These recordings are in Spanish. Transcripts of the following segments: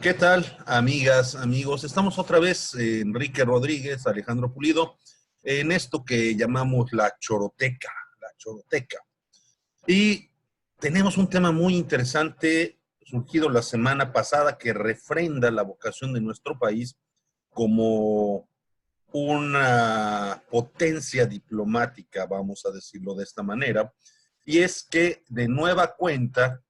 ¿Qué tal, amigas, amigos? Estamos otra vez, Enrique Rodríguez, Alejandro Pulido, en esto que llamamos la choroteca, la choroteca. Y tenemos un tema muy interesante surgido la semana pasada que refrenda la vocación de nuestro país como una potencia diplomática, vamos a decirlo de esta manera, y es que de nueva cuenta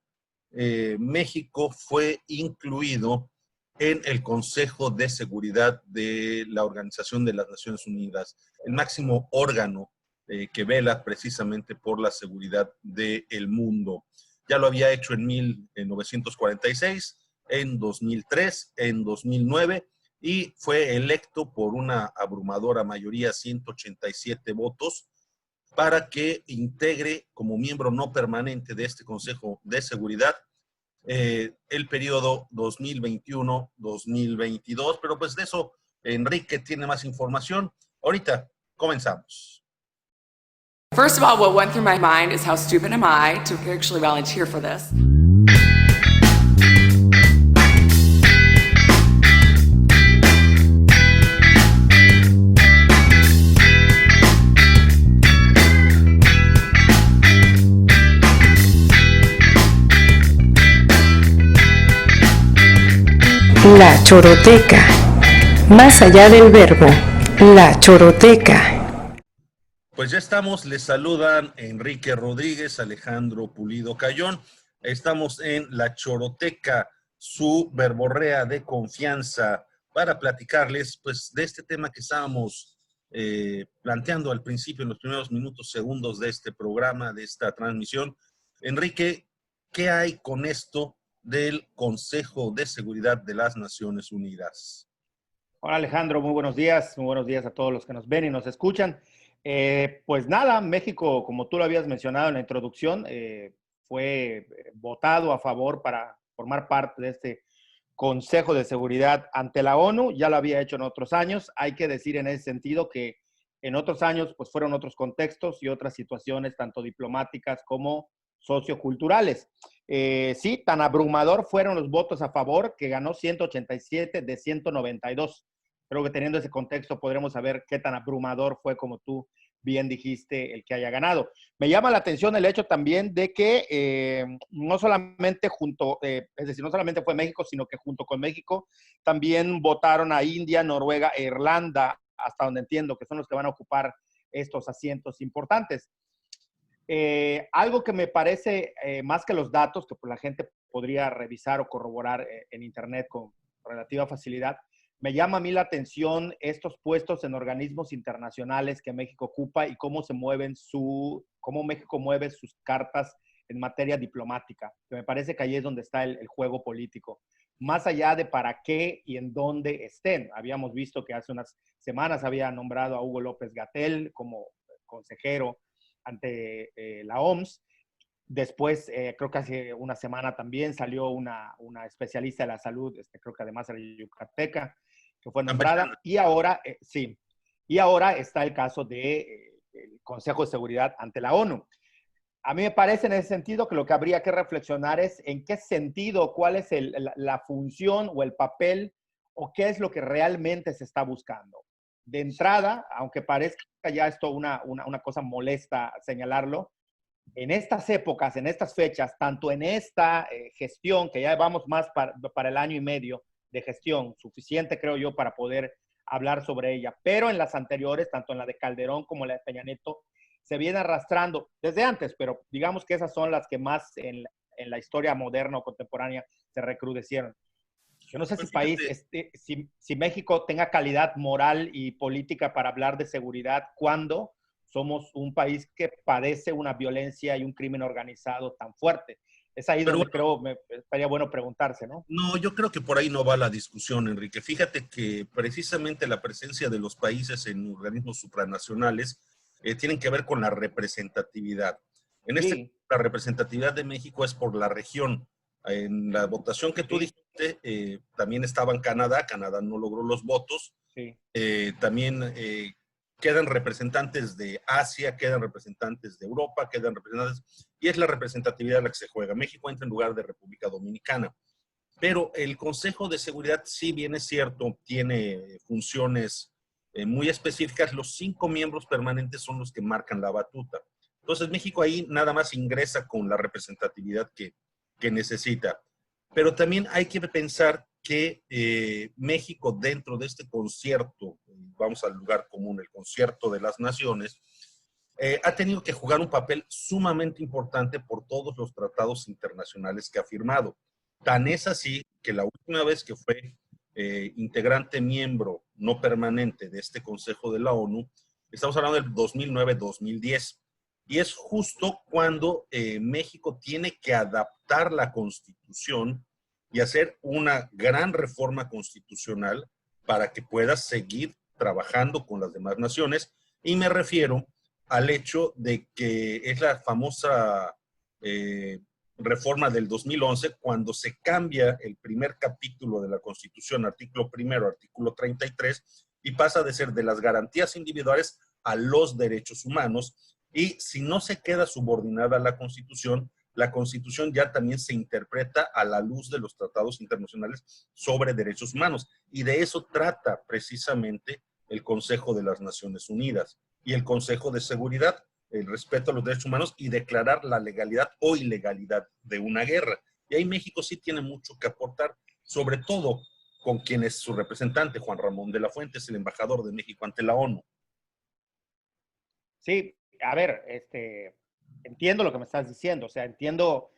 México fue incluido en el Consejo de Seguridad de la Organización de las Naciones Unidas, el máximo órgano que vela precisamente por la seguridad del mundo. Ya lo había hecho en 1946, en 2003, en 2009 y fue electo por una abrumadora mayoría, 187 votos, para que integre como miembro no permanente de este Consejo de Seguridad el periodo 2021-2022. Pero pues de eso Enrique tiene más información. Ahorita comenzamos. First of all, what went through my mind is how stupid am I to actually volunteer for this? La choroteca. Más allá del verbo, la choroteca. Pues ya estamos, les saludan Enrique Rodríguez, Alejandro Pulido Cayón. Estamos en la choroteca, su verborrea de confianza, para platicarles pues de este tema que estábamos planteando al principio, en los primeros minutos, segundos de este programa, de esta transmisión. Enrique, ¿qué hay con esto del Consejo de Seguridad de las Naciones Unidas? Hola Alejandro, muy buenos días a todos los que nos ven y nos escuchan. Pues nada, México, como tú lo habías mencionado en la introducción, fue votado a favor para formar parte de este Consejo de Seguridad ante la ONU. Ya lo había hecho en otros años. Hay que decir en ese sentido que en otros años pues fueron otros contextos y otras situaciones, tanto diplomáticas como socioculturales. Sí, tan abrumador fueron los votos a favor que ganó 187 de 192. Creo que teniendo ese contexto podremos saber qué tan abrumador fue, como tú bien dijiste, el que haya ganado. Me llama la atención el hecho también de que no solamente es decir, no solamente fue México, sino que junto con México también votaron a India, Noruega e Irlanda, hasta donde entiendo que son los que van a ocupar estos asientos importantes. Algo que me parece, más que los datos, que pues la gente podría revisar o corroborar en Internet con relativa facilidad, me llama a mí la atención estos puestos en organismos internacionales que México ocupa y cómo cómo México mueve sus cartas en materia diplomática, que me parece que ahí es donde está el juego político. Más allá de para qué y en dónde estén. Habíamos visto que hace unas semanas había nombrado a Hugo López-Gatell como consejero ante la OMS. Después, creo que hace una semana también salió una especialista de la salud, creo que además era yucateca, que fue nombrada. Y ahora, sí, y ahora está el caso del Consejo de Seguridad ante la ONU. A mí me parece en ese sentido que lo que habría que reflexionar es en qué sentido, cuál es la función o el papel o qué es lo que realmente se está buscando. De entrada, aunque parezca ya esto una cosa molesta señalarlo, en estas épocas, en estas fechas, tanto en esta gestión, que ya vamos más para el año y medio de gestión, suficiente creo yo para poder hablar sobre ella, pero en las anteriores, tanto en la de Calderón como en la de Peña Nieto, se viene arrastrando desde antes, pero digamos que esas son las que más en la historia moderna o contemporánea se recrudecieron. Yo no sé si México tenga calidad moral y política para hablar de seguridad cuando somos un país que padece una violencia y un crimen organizado tan fuerte. Es ahí donde creo me estaría bueno preguntarse, ¿no? No, yo creo que por ahí no va la discusión, Enrique. Fíjate que precisamente la presencia de los países en organismos supranacionales tienen que ver con la representatividad. Sí. La representatividad de México es por la región. En la votación que tú dijiste, también estaba en Canadá. Canadá no logró los votos. Sí. También quedan representantes de Asia, quedan representantes de Europa, quedan representantes, y es la representatividad la que se juega. México entra en lugar de República Dominicana. Pero el Consejo de Seguridad, si bien es cierto, tiene funciones muy específicas. Los 5 miembros permanentes son los que marcan la batuta. Entonces México ahí nada más ingresa con la representatividad que necesita. Pero también hay que pensar que México dentro de este concierto, vamos al lugar común, el concierto de las naciones, ha tenido que jugar un papel sumamente importante por todos los tratados internacionales que ha firmado. Tan es así que la última vez que fue integrante miembro no permanente de este Consejo de la ONU, estamos hablando del 2009-2010, y es justo cuando México tiene que adaptar la Constitución y hacer una gran reforma constitucional para que pueda seguir trabajando con las demás naciones, y me refiero al hecho de que es la famosa reforma del 2011, cuando se cambia el primer capítulo de la Constitución, artículo primero, artículo 33, y pasa de ser de las garantías individuales a los derechos humanos, y si no se queda subordinada a la Constitución ya también se interpreta a la luz de los tratados internacionales sobre derechos humanos, y de eso trata precisamente el Consejo de las Naciones Unidas y el Consejo de Seguridad, el respeto a los derechos humanos y declarar la legalidad o ilegalidad de una guerra. Y ahí México sí tiene mucho que aportar, sobre todo con quien es su representante, Juan Ramón de la Fuente, es el embajador de México ante la ONU. Sí, a ver, entiendo lo que me estás diciendo, o sea, entiendo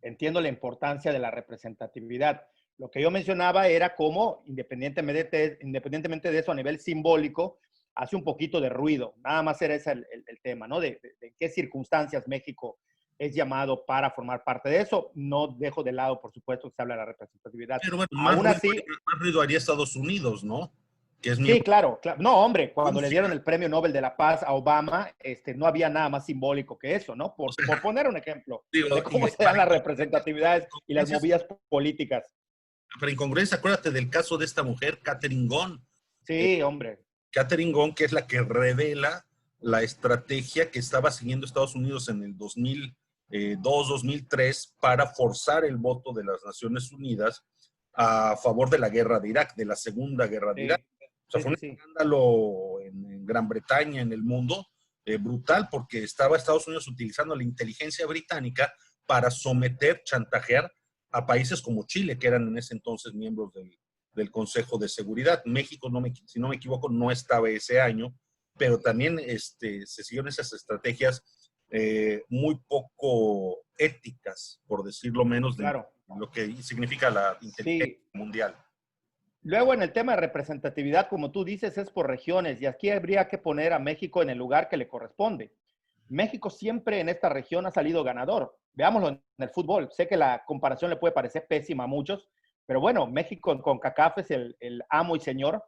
la importancia de la representatividad. Lo que yo mencionaba era cómo, independientemente de eso, a nivel simbólico, hace un poquito de ruido. Nada más era ese el tema, ¿no? De qué circunstancias México es llamado para formar parte de eso. No dejo de lado, por supuesto, que se habla de la representatividad. Pero bueno, Aún así, más ruido haría Estados Unidos, ¿no? Que es sí, claro. No, hombre, cuando Rusia. le dieron el Premio Nobel de la Paz a Obama, no había nada más simbólico que eso, ¿no? Por poner un ejemplo de cómo se dan las representatividades y las movidas políticas. Pero incongruencia, acuérdate del caso de esta mujer, Catherine Gon. Sí, hombre. Catherine Gon, que es la que revela la estrategia que estaba siguiendo Estados Unidos en el 2002-2003 para forzar el voto de las Naciones Unidas a favor de la guerra de Irak, de la Segunda Guerra de Irak. O sea, fue un escándalo en Gran Bretaña, en el mundo, brutal, porque estaba Estados Unidos utilizando la inteligencia británica para someter, chantajear a países como Chile, que eran en ese entonces miembros del Consejo de Seguridad. México, si no me equivoco, no estaba ese año, pero también se siguieron esas estrategias muy poco éticas, por decirlo menos, de lo que significa la inteligencia mundial. Luego, en el tema de representatividad, como tú dices, es por regiones, y aquí habría que poner a México en el lugar que le corresponde. México siempre en esta región ha salido ganador. Veámoslo en el fútbol. Sé que la comparación le puede parecer pésima a muchos, pero bueno, México con CONCACAF es el amo y señor,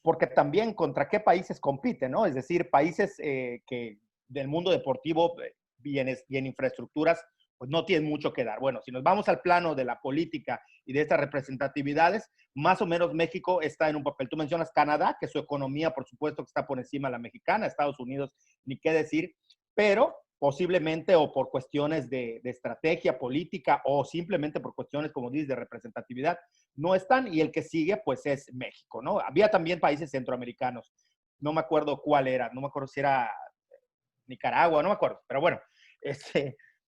porque también contra qué países compite, ¿no? Es decir, países que del mundo deportivo y en infraestructuras, pues no tienen mucho que dar. Bueno, si nos vamos al plano de la política y de estas representatividades, más o menos México está en un papel. Tú mencionas Canadá, que su economía, por supuesto, que está por encima de la mexicana, Estados Unidos, ni qué decir, pero posiblemente o por cuestiones de estrategia política o simplemente por cuestiones, como dices, de representatividad, no están, y el que sigue, pues es México, ¿no? Había también países centroamericanos, no me acuerdo cuál era, no me acuerdo si era Nicaragua, no me acuerdo, pero bueno,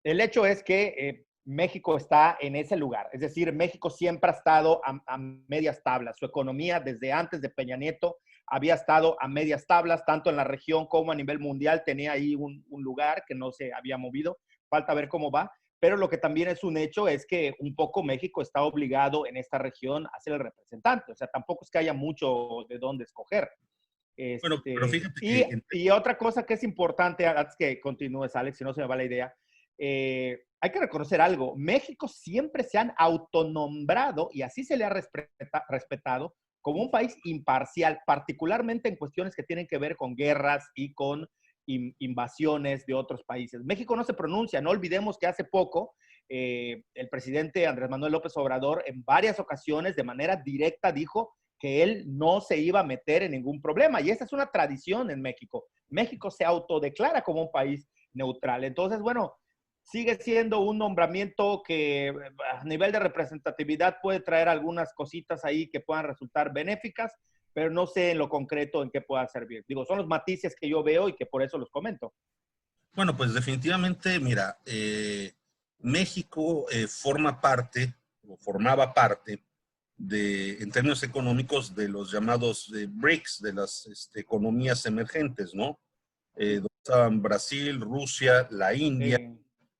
el hecho es que México está en ese lugar, es decir, México siempre ha estado a medias tablas, su economía desde antes de Peña Nieto había estado a medias tablas, tanto en la región como a nivel mundial, tenía ahí un lugar que no se había movido, falta ver cómo va, pero lo que también es un hecho es que un poco México está obligado en esta región a ser el representante, o sea, tampoco es que haya mucho de dónde escoger. Bueno, pero fíjate y otra cosa que es importante, antes que continúes, Alex, si no se me va la idea, hay que reconocer algo, México siempre se han autonombrado y así se le ha respetado como un país imparcial, particularmente en cuestiones que tienen que ver con guerras y con invasiones de otros países. México no se pronuncia, no olvidemos que hace poco el presidente Andrés Manuel López Obrador en varias ocasiones de manera directa dijo que él no se iba a meter en ningún problema, y esa es una tradición en México. México se autodeclara como un país neutral. Entonces, bueno, sigue siendo un nombramiento que a nivel de representatividad puede traer algunas cositas ahí que puedan resultar benéficas, pero no sé en lo concreto en qué pueda servir. Digo, son los matices que yo veo y que por eso los comento. Bueno, pues definitivamente, mira, México forma parte, o formaba parte, en términos económicos, de los llamados BRICS, de las economías emergentes, ¿no? Donde estaban Brasil, Rusia, la India.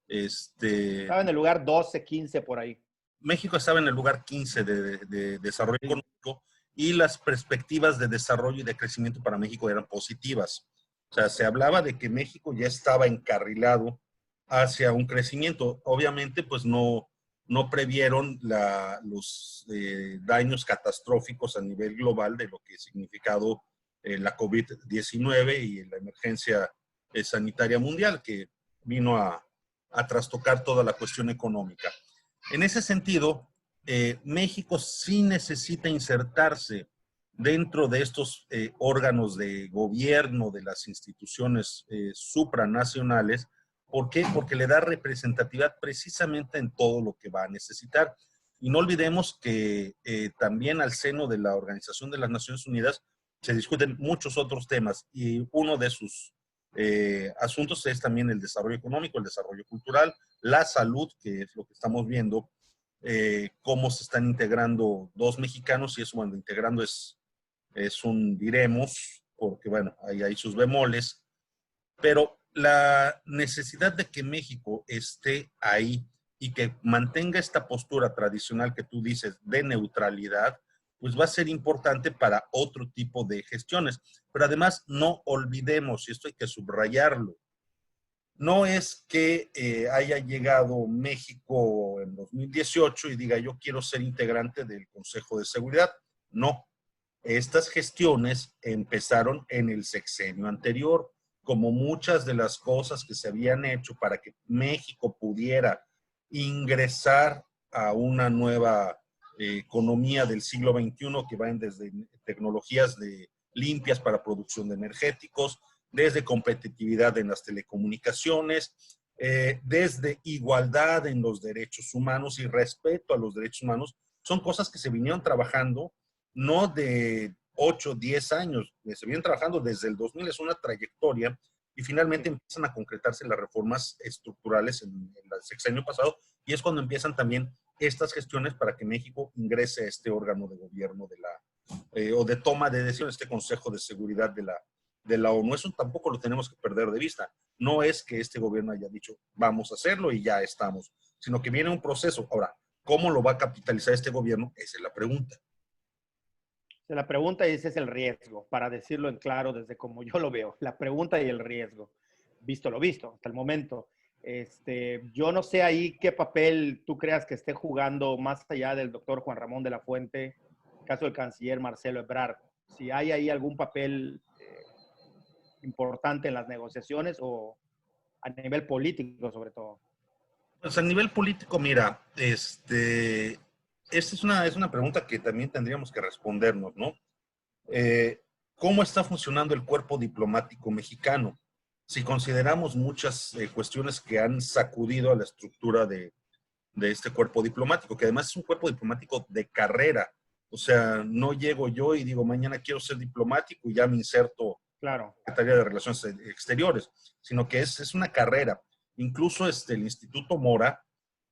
Estaba en el lugar 12, 15 por ahí. México estaba en el lugar 15 de desarrollo económico y las perspectivas de desarrollo y de crecimiento para México eran positivas. O sea, se hablaba de que México ya estaba encarrilado hacia un crecimiento. Obviamente, pues no previeron los daños catastróficos a nivel global de lo que ha significado la COVID-19 y la emergencia sanitaria mundial, que vino a trastocar toda la cuestión económica. En ese sentido, México sí necesita insertarse dentro de estos órganos de gobierno de las instituciones supranacionales. ¿Por qué? Porque le da representatividad precisamente en todo lo que va a necesitar. Y no olvidemos que también al seno de la Organización de las Naciones Unidas se discuten muchos otros temas y uno de sus asuntos es también el desarrollo económico, el desarrollo cultural, la salud, que es lo que estamos viendo, cómo se están integrando dos mexicanos, y eso, bueno, integrando es un diremos, porque bueno, hay sus bemoles, pero la necesidad de que México esté ahí y que mantenga esta postura tradicional que tú dices de neutralidad, pues va a ser importante para otro tipo de gestiones. Pero además no olvidemos, y esto hay que subrayarlo, no es que haya llegado México en 2018 y diga yo quiero ser integrante del Consejo de Seguridad. No, estas gestiones empezaron en el sexenio anterior, como muchas de las cosas que se habían hecho para que México pudiera ingresar a una nueva economía del siglo XXI que van desde tecnologías limpias para producción de energéticos, desde competitividad en las telecomunicaciones, desde igualdad en los derechos humanos y respeto a los derechos humanos. Son cosas que se vinieron trabajando no de 8, 10 años, se vienen trabajando desde el 2000, es una trayectoria, y finalmente empiezan a concretarse las reformas estructurales en el sexenio pasado, y es cuando empiezan también estas gestiones para que México ingrese a este órgano de gobierno o de toma de decisiones, este Consejo de Seguridad de la ONU. Eso tampoco lo tenemos que perder de vista. No es que este gobierno haya dicho, vamos a hacerlo y ya estamos, sino que viene un proceso. Ahora, ¿cómo lo va a capitalizar este gobierno? Esa es la pregunta. La pregunta y ese es el riesgo, para decirlo en claro desde como yo lo veo, la pregunta y el riesgo, visto lo visto hasta el momento. Yo no sé ahí qué papel tú creas que esté jugando más allá del doctor Juan Ramón de la Fuente, caso del canciller Marcelo Ebrard, si hay ahí algún papel importante en las negociaciones o a nivel político sobre todo. Pues a nivel político, mira, esta es una pregunta que también tendríamos que respondernos, ¿no? ¿Cómo está funcionando el cuerpo diplomático mexicano? Si consideramos muchas cuestiones que han sacudido a la estructura de este cuerpo diplomático, que además es un cuerpo diplomático de carrera. O sea, no llego yo y digo, mañana quiero ser diplomático y ya me inserto claro, en la Secretaría de Relaciones Exteriores, sino que es una carrera. Incluso el Instituto Mora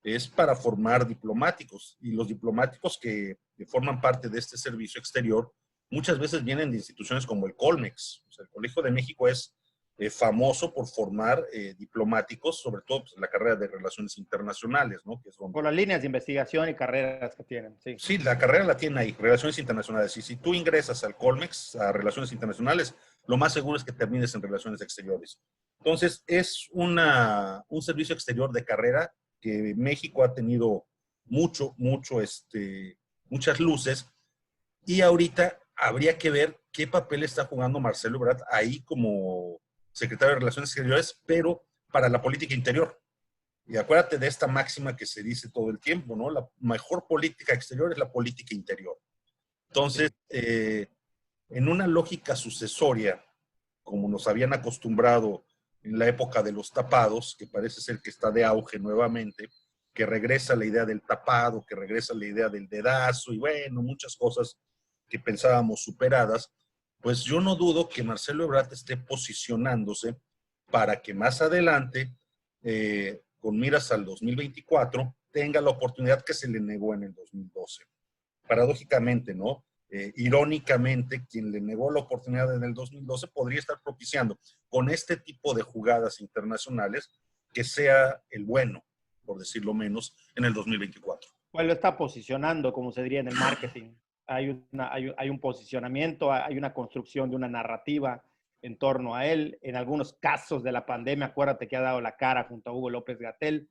es para formar diplomáticos, y los diplomáticos que forman parte de este servicio exterior muchas veces vienen de instituciones como el Colmex. O sea, el Colegio de México es famoso por formar diplomáticos, sobre todo pues, en la carrera de Relaciones Internacionales, ¿no? Que es donde... Por las líneas de investigación y carreras que tienen, sí. Sí, la carrera la tiene ahí, Relaciones Internacionales. Y si tú ingresas al Colmex, a Relaciones Internacionales, lo más seguro es que termines en Relaciones Exteriores. Entonces, es un servicio exterior de carrera que México ha tenido muchas luces, y ahorita habría que ver qué papel está jugando Marcelo Ebrard ahí como secretario de Relaciones Exteriores, pero para la política interior. Y acuérdate de esta máxima que se dice todo el tiempo, ¿no? La mejor política exterior es la política interior. Entonces, en una lógica sucesoria, como nos habían acostumbrado en la época de los tapados, que parece ser que está de auge nuevamente, que regresa la idea del tapado, que regresa la idea del dedazo y bueno, muchas cosas que pensábamos superadas, pues yo no dudo que Marcelo Ebrard esté posicionándose para que más adelante, con miras al 2024, tenga la oportunidad que se le negó en el 2012. Paradójicamente, ¿no? Irónicamente, quien le negó la oportunidad en el 2012 podría estar propiciando con este tipo de jugadas internacionales que sea el bueno, por decirlo menos, en el 2024. Pues lo está posicionando, como se diría en el marketing. Hay un posicionamiento, hay una construcción de una narrativa en torno a él. En algunos casos de la pandemia, acuérdate que ha dado la cara junto a Hugo López-Gatell.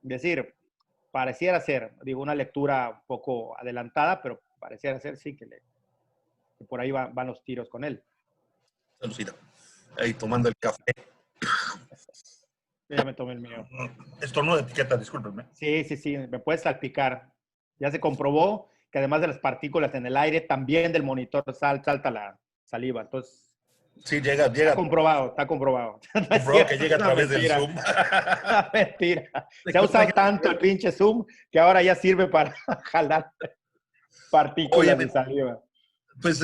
Es decir, pareciera ser, digo, una lectura un poco adelantada, pero pareciera ser, sí, que por ahí van los tiros con él. Lucida, ahí tomando el café. Ya me tomé el mío. Estornudo de etiqueta, discúlpenme. Sí, me puedes salpicar. Ya se comprobó que además de las partículas en el aire, también del monitor salta la saliva. Entonces, sí, llega. Está comprobado. Comprobó que llega a través del Zoom. Una mentira. Se ha usado tanto el pinche Zoom que ahora ya sirve para jalar partículas de saliva. Pues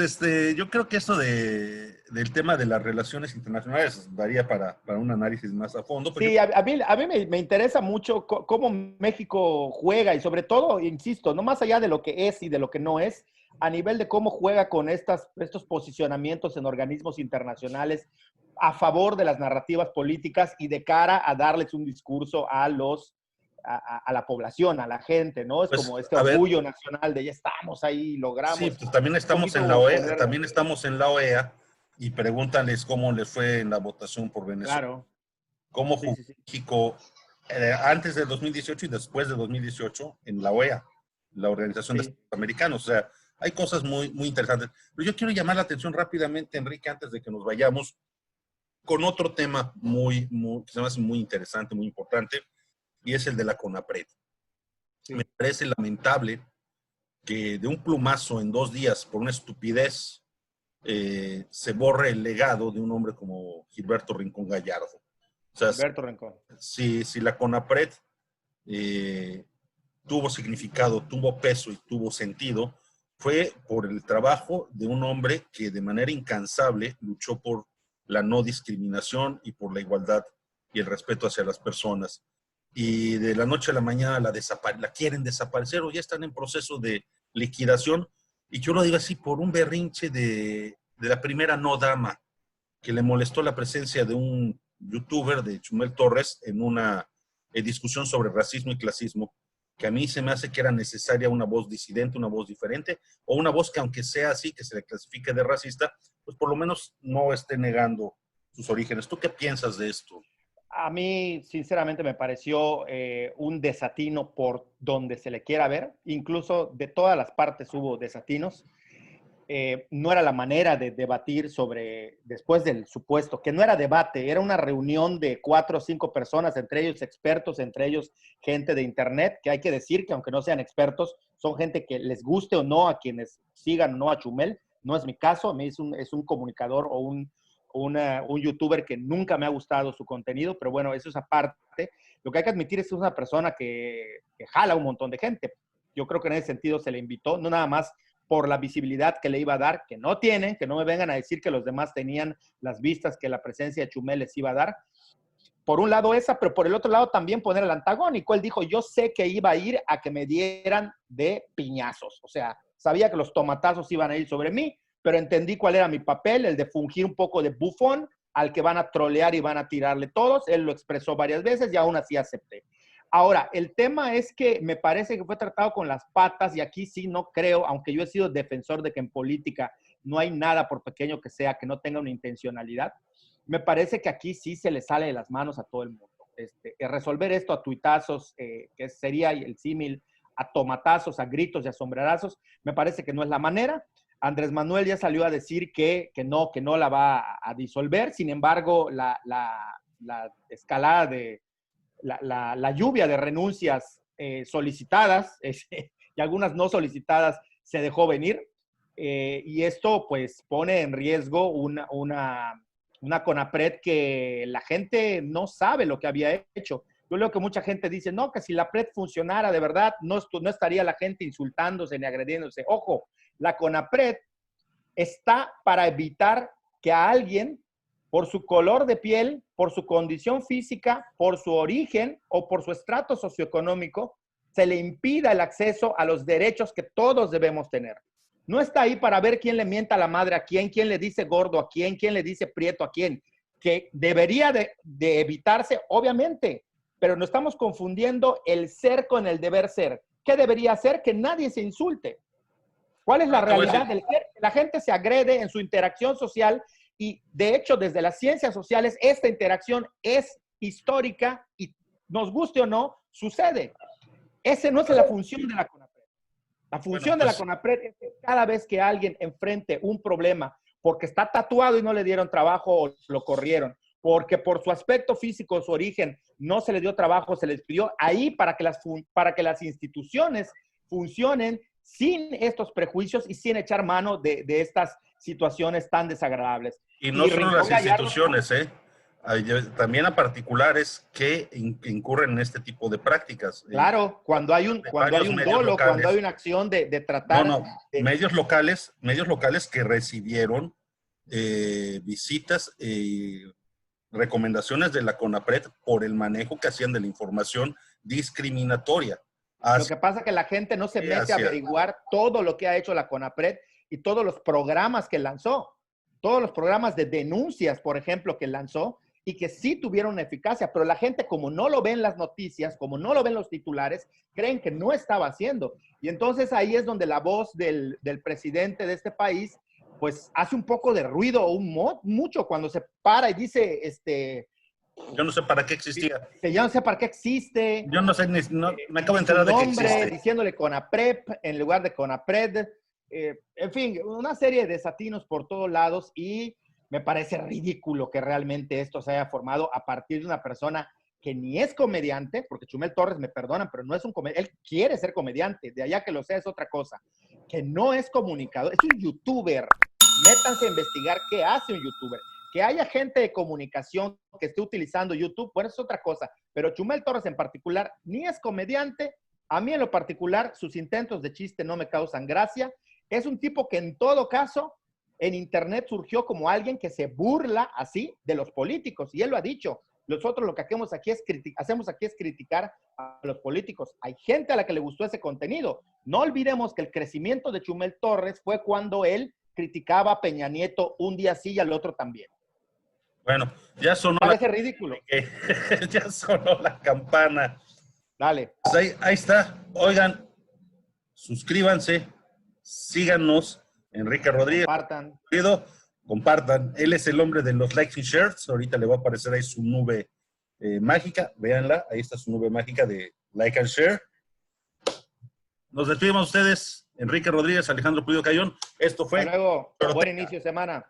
yo creo que esto del tema de las relaciones internacionales daría para un análisis más a fondo. Sí, a mí me interesa mucho cómo México juega y sobre todo, insisto, no más allá de lo que es y de lo que no es, a nivel de cómo juega con estos posicionamientos en organismos internacionales a favor de las narrativas políticas y de cara a darles un discurso a la población, a la gente, ¿no? Es pues, como este orgullo nacional de ya estamos ahí, logramos. Sí, pues también estamos en la OEA, también estamos en la OEA y pregúntales cómo les fue en la votación por Venezuela. Claro. Cómo jugó México antes del 2018 y después de 2018 en la OEA, la Organización de Estados Americanos. O sea, hay cosas muy, muy interesantes. Pero yo quiero llamar la atención rápidamente, Enrique, antes de que nos vayamos, con otro tema que se me hace muy interesante, muy importante, y es el de la CONAPRED. Sí. Me parece lamentable que de un plumazo en 2 días, por una estupidez, se borre el legado de un hombre como Gilberto Rincón Gallardo. O sea, Gilberto Rincón. Si la CONAPRED tuvo significado, tuvo peso y tuvo sentido, fue por el trabajo de un hombre que de manera incansable luchó por la no discriminación y por la igualdad y el respeto hacia las personas. Y de la noche a la mañana la quieren desaparecer o ya están en proceso de liquidación. Y yo lo digo así, por un berrinche de la primera no dama, que le molestó la presencia de un youtuber, de Chumel Torres, en una discusión sobre racismo y clasismo, que a mí se me hace que era necesaria una voz disidente, una voz diferente, o una voz que aunque sea así, que se le clasifique de racista, pues por lo menos no esté negando sus orígenes. ¿Tú qué piensas de esto? A mí, sinceramente, me pareció un desatino por donde se le quiera ver. Incluso de todas las partes hubo desatinos. No era la manera de debatir después del supuesto, que no era debate, era una reunión de 4 o 5 personas, entre ellos expertos, entre ellos gente de internet, que hay que decir que aunque no sean expertos, son gente que les guste o no a quienes sigan o no a Chumel. No es mi caso, a mí es un comunicador o un youtuber que nunca me ha gustado su contenido, pero bueno, eso es aparte. Lo que hay que admitir es que es una persona que jala un montón de gente. Yo creo que en ese sentido se le invitó, no nada más por la visibilidad que le iba a dar, que no tienen, que no me vengan a decir que los demás tenían las vistas que la presencia de Chumel les iba a dar. Por un lado esa, pero por el otro lado también poner el antagónico. Él dijo, yo sé que iba a ir a que me dieran de piñazos. O sea, sabía que los tomatazos iban a ir sobre mí, pero entendí cuál era mi papel, el de fungir un poco de bufón al que van a trolear y van a tirarle todos. Él lo expresó varias veces y aún así acepté. Ahora, el tema es que me parece que fue tratado con las patas y aquí sí no creo, aunque yo he sido defensor de que en política no hay nada, por pequeño que sea, que no tenga una intencionalidad. Me parece que aquí sí se le sale de las manos a todo el mundo. Resolver esto a tuitazos, que sería el símil, a tomatazos, a gritos y a sombrerazos, me parece que no es la manera. Andrés Manuel ya salió a decir que no la va a disolver. Sin embargo, la escalada de la lluvia de renuncias solicitadas y algunas no solicitadas se dejó venir. Y esto pues pone en riesgo una una CONAPRED que la gente no sabe lo que había hecho. Yo leo que mucha gente dice, no, que si la PRED funcionara de verdad, no estaría la gente insultándose ni agrediéndose. Ojo, la CONAPRED está para evitar que a alguien, por su color de piel, por su condición física, por su origen o por su estrato socioeconómico, se le impida el acceso a los derechos que todos debemos tener. No está ahí para ver quién le mienta a la madre a quién le dice gordo a quién le dice prieto a quién, que debería de evitarse, obviamente, pero no estamos confundiendo el ser con el deber ser. ¿Qué debería ser? Que nadie se insulte. ¿Cuál es la realidad del ser? La gente se agrede en su interacción social y, de hecho, desde las ciencias sociales, esta interacción es histórica y, nos guste o no, sucede. Esa no es la función de la CONAPRED. La función de la CONAPRED es que cada vez que alguien enfrente un problema porque está tatuado y no le dieron trabajo o lo corrieron, porque por su aspecto físico, su origen, no se le dio trabajo, se le despidió, ahí para que las instituciones funcionen sin estos prejuicios y sin echar mano de estas situaciones tan desagradables. Y no solo las instituciones, también a particulares que incurren en este tipo de prácticas. Claro, cuando hay un dolo, cuando hay una acción de tratar... medios locales que recibieron visitas y recomendaciones de la CONAPRED por el manejo que hacían de la información discriminatoria. Lo que pasa es que la gente no se mete a averiguar todo lo que ha hecho la CONAPRED y todos los programas que lanzó, todos los programas de denuncias, por ejemplo, que lanzó y que sí tuvieron eficacia, pero la gente, como no lo ven las noticias, como no lo ven los titulares, creen que no estaba haciendo. Y entonces ahí es donde la voz del presidente de este país, pues hace un poco de ruido, mucho, cuando se para y dice, yo no sé para qué existía. Yo no sé para qué existe. Yo no sé, me acabo de enterar de que existe. Diciéndole CONAPREP en lugar de CONAPRED. En fin, una serie de desatinos por todos lados y me parece ridículo que realmente esto se haya formado a partir de una persona que ni es comediante, porque Chumel Torres, me perdonan, pero no es un comediante. Él quiere ser comediante, de allá que lo sea es otra cosa. Que no es comunicador, es un youtuber. Métanse a investigar qué hace un youtuber. Que haya gente de comunicación que esté utilizando YouTube, bueno, es otra cosa. Pero Chumel Torres en particular ni es comediante. A mí en lo particular, sus intentos de chiste no me causan gracia. Es un tipo que en todo caso, en internet surgió como alguien que se burla así de los políticos. Y él lo ha dicho. Nosotros lo que hacemos aquí es criticar a los políticos. Hay gente a la que le gustó ese contenido. No olvidemos que el crecimiento de Chumel Torres fue cuando él criticaba a Peña Nieto un día sí y al otro también. Bueno, ya sonó. Parece ridículo. Ya sonó la campana. Dale. Pues ahí está. Oigan, suscríbanse, síganos, Enrique Rodríguez. Compartan. Él es el hombre de los likes y shares. Ahorita le va a aparecer ahí su nube mágica. Véanla, ahí está su nube mágica de like and share. Nos despedimos ustedes, Enrique Rodríguez, Alejandro Pulido Cayón. Esto fue... Hasta luego. Buen inicio de semana.